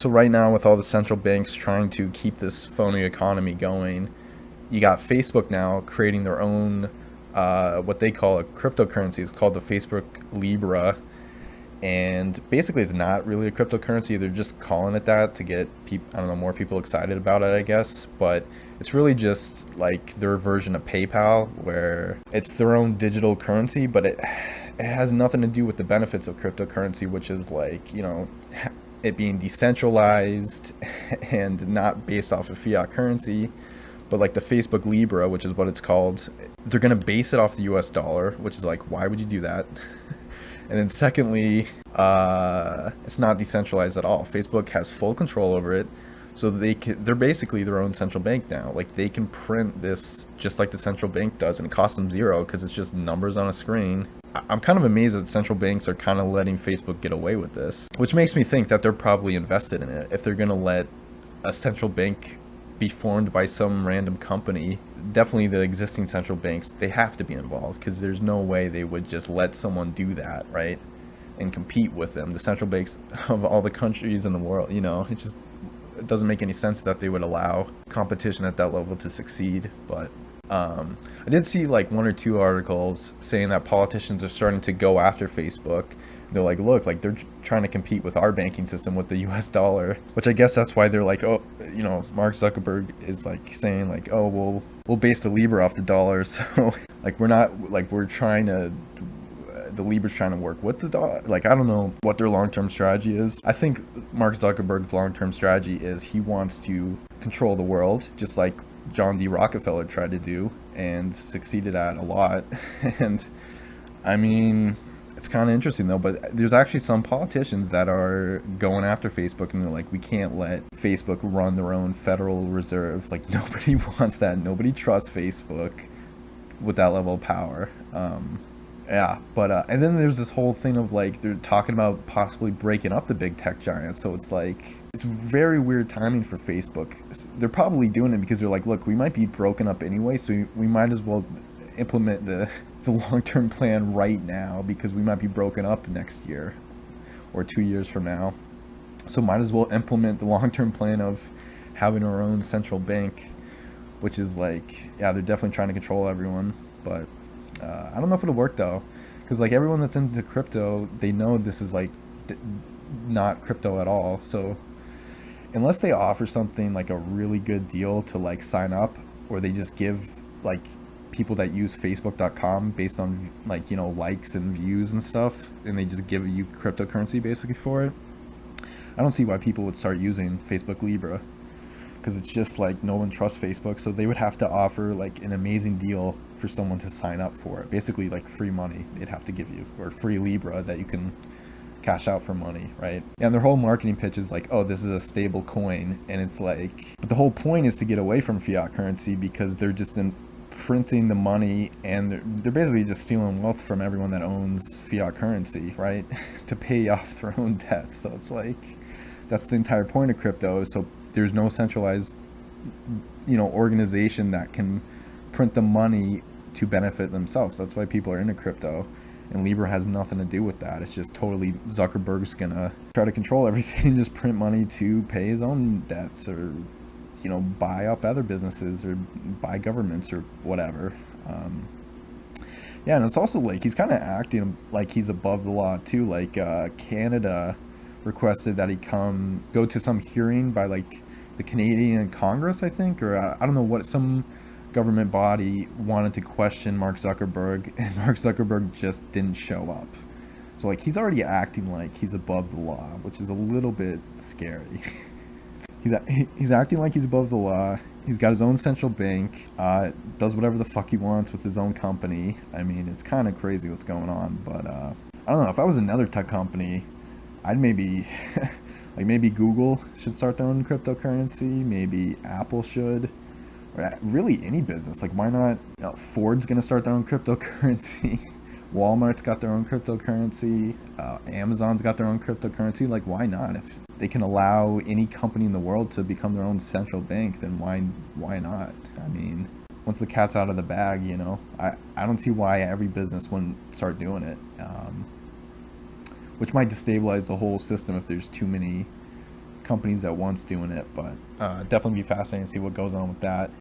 So right now, with all the central banks trying to keep this phony economy going, you got Facebook now creating their own what they call a cryptocurrency. It's called the Facebook Libra, and basically it's not really a cryptocurrency. They're just calling it that to get people, I don't know, more people excited about it, I guess. But it's really just like their version of PayPal, where it's their own digital currency, but it has nothing to do with the benefits of cryptocurrency, which is like, it being decentralized and not based off of fiat currency. But like the Facebook Libra, which is what it's called, they're going to base it off the US dollar, which is like, why would you do that? And then secondly, it's not decentralized at all. Facebook has full control over it. So they're basically their own central bank now. Like they can print this just like the central bank does, and it costs them zero because it's just numbers on a screen. I'm kind of amazed that central banks are kind of letting Facebook get away with this, which makes me think that they're probably invested in it. If they're going to let a central bank be formed by some random company, definitely the existing central banks, they have to be involved, because there's no way they would just let someone do that, right? And compete with them, the central banks of all the countries in the world. It doesn't make any sense that they would allow competition at that level to succeed. But I did see like one or two articles saying that politicians are starting to go after Facebook. They're like, look, like they're trying to compete with our banking system with the US dollar, which I guess that's why they're like, oh, Mark Zuckerberg is like saying like, oh, we'll base the Libra off the dollar. So like the Libra's trying to work with the dollar. Like, I don't know what their long-term strategy is. I think Mark Zuckerberg's long-term strategy is he wants to control the world, just like John D. Rockefeller tried to do and succeeded at a lot. And I mean, it's kind of interesting though, but there's actually some politicians that are going after Facebook, and they're like, we can't let Facebook run their own Federal Reserve. Like, nobody wants that. Nobody trusts Facebook with that level of power. And then there's this whole thing of like, they're talking about possibly breaking up the big tech giants. So it's like, it's very weird timing for Facebook. They're probably doing it because they're like, look, we might be broken up anyway, so we might as well implement the long-term plan right now, because we might be broken up next year or 2 years from now. So might as well implement the long-term plan of having our own central bank, which is like, yeah, they're definitely trying to control everyone. But I don't know if it'll work though, because like everyone that's into crypto, they know this is like not crypto at all. So unless they offer something like a really good deal to like sign up, or they just give like people that use facebook.com based on like, likes and views and stuff, and they just give you cryptocurrency basically for it, I don't see why people would start using Facebook Libra, because it's just like no one trusts Facebook. So they would have to offer like an amazing deal for someone to sign up for it, basically like free money they'd have to give you, or free Libra that you can cash out for money, right? And their whole marketing pitch is like, oh, this is a stable coin. And it's like, but the whole point is to get away from fiat currency, because they're just printing the money, and they're basically just stealing wealth from everyone that owns fiat currency, right? To pay off their own debt. So it's like, that's the entire point of crypto. So there's no centralized, organization that can print the money to benefit themselves. That's why people are into crypto. And Libra has nothing to do with that. It's just totally Zuckerberg's gonna try to control everything, just print money to pay his own debts, or buy up other businesses, or buy governments, or whatever. And it's also like he's kind of acting like he's above the law too. Like Canada requested that he go to some hearing by like the Canadian Congress, I think, or I don't know what, some government body wanted to question Mark Zuckerberg, and Mark Zuckerberg just didn't show up. So like, he's already acting like he's above the law, which is a little bit scary. He's acting like he's above the law. He's got his own central bank, does whatever the fuck he wants with his own company. I mean, it's kind of crazy what's going on. But I don't know, if I was another tech company, I'd maybe like, maybe Google should start their own cryptocurrency, maybe Apple should, or really any business. Like, why not? Ford's gonna start their own cryptocurrency. Walmart's got their own cryptocurrency. Amazon's got their own cryptocurrency. Like, why not? If they can allow any company in the world to become their own central bank, then why not? I mean, once the cat's out of the bag, I don't see why every business wouldn't start doing it. Which might destabilize the whole system if there's too many companies at once doing it, but definitely be fascinating to see what goes on with that.